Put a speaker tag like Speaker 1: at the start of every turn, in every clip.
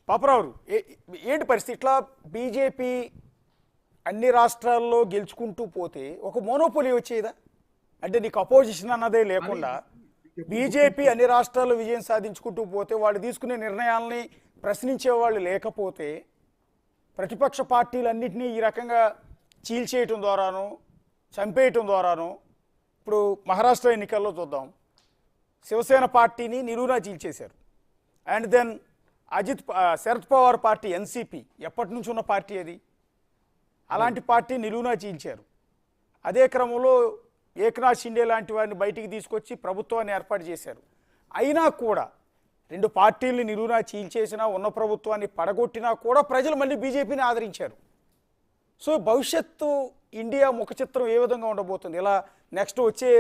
Speaker 1: పాపరావు ఏంటి పరిస్థితి? ఇట్లా బీజేపీ అన్ని రాష్ట్రాల్లో గెలుచుకుంటూ పోతే ఒక మోనోపోలీ వచ్చేదా? అంటే నీకు అపోజిషన్ అన్నదే లేకుండా బీజేపీ అన్ని రాష్ట్రాల్లో విజయం సాధించుకుంటూ పోతే వాళ్ళు తీసుకునే నిర్ణయాలని ప్రశ్నించే వాళ్ళు లేకపోతే ప్రతిపక్ష పార్టీలన్నింటినీ ఈ రకంగా చీల్చేయటం ద్వారాను చంపేయటం ద్వారాను ఇప్పుడు మహారాష్ట్ర ఎన్నికల్లో చూద్దాం, శివసేన పార్టీని నిలువునా చీల్చేశారు. And then Sharad Pawar party NCP ఎప్పటి నుంచి ఉన్న పార్టీ అది, అలాంటి పార్టీ నిలువునా చీల్చారు. అదే క్రమంలో ఏక్నాథ్ షిండే లాంటి వారిని బయటికి తీసుకొచ్చి ప్రభుత్వాన్ని ఏర్పాటు చేశారు. అయినా కూడా రెండు పార్టీల్ని నిలువునా చీల్చేసినా ఉన్న ప్రభుత్వాన్ని పడగొట్టినా కూడా ప్రజలు మళ్ళీ బీజేపీని ఆదరించారు. సో భవిష్యత్తు ఇండియా ముఖ చిత్రం ఏ విధంగా ఉండబోతుంది? ఇలా నెక్స్ట్ వచ్చే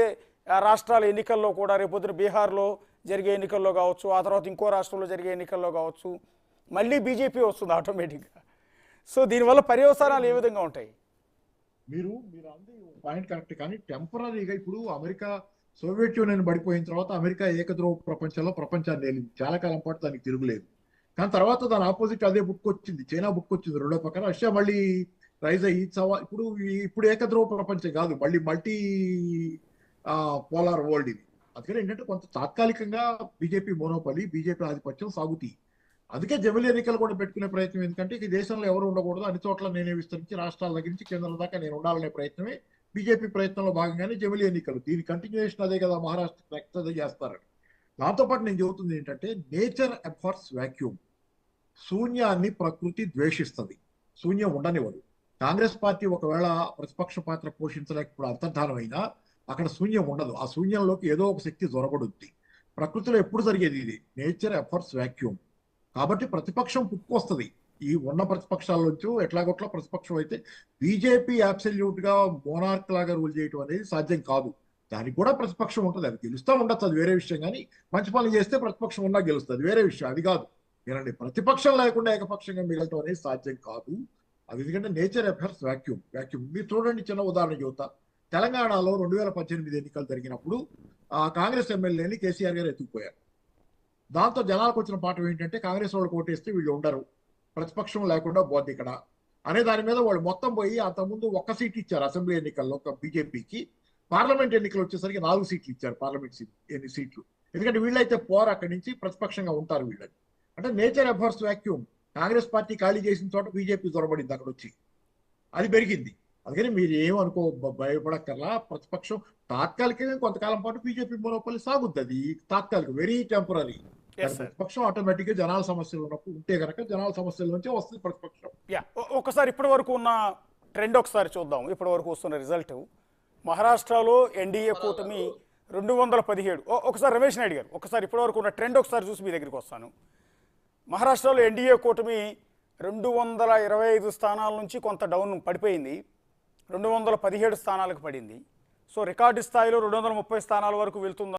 Speaker 1: రాష్ట్రాల ఎన్నికల్లో కూడా రేపొద్దున బీహార్లో జరిగే ఎన్నికల్లో కావచ్చు, ఆ తర్వాత ఇంకో రాష్ట్రంలో జరిగే ఎన్నికల్లో కావచ్చు, మళ్ళీ బీజేపీ వస్తుంది ఆటోమేటిక్గా. సో దీనివల్ల పర్యవసానాలు ఏ విధంగా ఉంటాయి?
Speaker 2: మీరు అంది పాయింట్ కరెక్ట్. కానీ టెంపరీగా ఇప్పుడు అమెరికా సోవియట్ యూనియన్ పడిపోయిన తర్వాత అమెరికా ఏకద్రోవ ప్రపంచంలో ప్రపంచాన్ని వెళ్ళింది. చాలా కాలం పాటు దానికి తిరుగులేదు. కానీ తర్వాత దాని ఆపోజిట్ అదే బుక్ వచ్చింది, చైనా బుక్ వచ్చింది రెండో పక్కన. రష్యా మళ్ళీ రైజ్ అయ్యి ఇప్పుడు ఏకద్రోవ ప్రపంచం కాదు, మళ్ళీ మల్టీ పోలార్ వరల్డ్ ఇది. అందుకని ఏంటంటే కొంత తాత్కాలికంగా బీజేపీ మోనోపలి, బీజేపీ ఆధిపత్యం సాగుతాయి. అందుకే జమిలి ఎన్నికలు కూడా పెట్టుకునే ప్రయత్నం. ఎందుకంటే ఈ దేశంలో ఎవరు ఉండకూడదు, అన్ని చోట్ల నేనే విస్తరించి రాష్ట్రాల దగ్గర నుంచి కేంద్రం దాకా నేను ఉండాలనే ప్రయత్నమే బీజేపీ ప్రయత్నంలో భాగంగానే జమిలి ఎన్నికలు. దీని కంటిన్యూషన్ అదే కదా, మహారాష్ట్ర నెక్స్ట్ అదే చేస్తారని. దాంతోపాటు నేను చెబుతుంది ఏంటంటే నేచర్ అఫర్స్ వాక్యూమ్. శూన్యాన్ని ప్రకృతి ద్వేషిస్తుంది, శూన్యం ఉండనివ్వదు. కాంగ్రెస్ పార్టీ ఒకవేళ ప్రతిపక్ష పాత్ర పోషించలేకపోవడం అంతర్ధానం అయినా అక్కడ శూన్యం ఉండదు. ఆ శూన్యంలోకి ఏదో ఒక శక్తి జొరబడుద్ది. ప్రకృతిలో ఎప్పుడు జరిగేది ఇది, నేచర్ ఎఫర్ట్స్ వాక్యూమ్. కాబట్టి ప్రతిపక్షం పుట్టుకొస్తుంది. ఈ ఉన్న ప్రతిపక్షాల నుంచి ఎట్లాగొట్లా ప్రతిపక్షం అయితే బీజేపీ అబ్సల్యూట్ గా మోనార్క్ లాగా రూల్ చేయడం అనేది సాధ్యం కాదు. దానికి కూడా ప్రతిపక్షం ఉంటుంది, అది గెలుస్తూ ఉండొచ్చు, అది వేరే విషయం. కానీ మంచి పనులు చేస్తే ప్రతిపక్షం ఉన్నా గెలుస్తుంది, వేరే విషయం. అది కాదు ఏనండి, ప్రతిపక్షం లేకుండా ఏకపక్షంగా మిగలటం అనేది సాధ్యం కాదు. అది ఎందుకంటే నేచర్ ఎఫర్ట్స్ వాక్యూమ్. మీరు చూడండి, చిన్న ఉదాహరణ చెబుతా. తెలంగాణలో 2018 ఎన్నికలు జరిగినప్పుడు కాంగ్రెస్ ఎమ్మెల్యేని కేసీఆర్ గారు ఎత్తుకుపోయారు. దాంతో జనాలకు వచ్చిన పాఠం ఏంటంటే కాంగ్రెస్ వాళ్ళు ఓటేస్తే వీళ్ళు ఉండరు, ప్రతిపక్షం లేకుండా పోద్ది ఇక్కడ అనే దాని మీద వాళ్ళు మొత్తం పోయి అంతకుముందు ఒక్క సీట్ ఇచ్చారు అసెంబ్లీ ఎన్నికల్లో ఒక బీజేపీకి. పార్లమెంట్ ఎన్నికలు వచ్చేసరికి 4 సీట్లు ఇచ్చారు, పార్లమెంట్ సీట్లు. ఎందుకంటే వీళ్ళైతే పోరు, అక్కడి నుంచి ప్రతిపక్షంగా ఉంటారు వీళ్ళని. అంటే nature efforts vacuum. Congress party ఖాళీ చేసిన చోట బీజేపీ దొరబడింది, అక్కడ వచ్చి అది పెరిగింది. అందుకని మీరు ఏమనుకో, భయపడక్కర్లా. ప్రతిపక్షం తాత్కాలికంగా కొంతకాలం పాటు బీజేపీ మోనోపలి సాగుద్ది, అది తాత్కాలిక, వెరీ టెంపరీ. ప్రతిపక్షం ఆటోమేటిక్ గా జనాల సమస్యలు ఉన్నప్పుడు ఉంటే కనుక జనాల సమస్యల నుంచే వస్తుంది ప్రతిపక్షం.
Speaker 1: ఒకసారి ఇప్పటి వరకు ఉన్న ట్రెండ్ ఒకసారి చూద్దాం. ఇప్పటి వరకు వస్తున్న రిజల్ట్ మహారాష్ట్రలో ఎన్డీఏ కూటమి 217. ఒకసారి రమేష్ నాయుడు గారు ఒకసారి ఇప్పటి వరకు ఉన్న ట్రెండ్ ఒకసారి చూసి మీ దగ్గరికి వస్తాను. మహారాష్ట్రలో ఎన్డీఏ కూటమి 225 స్థానాల నుంచి కొంత డౌన్ పడిపోయింది, 217 స్థానాలకు పడింది. సో రికార్డు స్థాయిలో 230 స్థానాల వరకు వెళ్తుంది.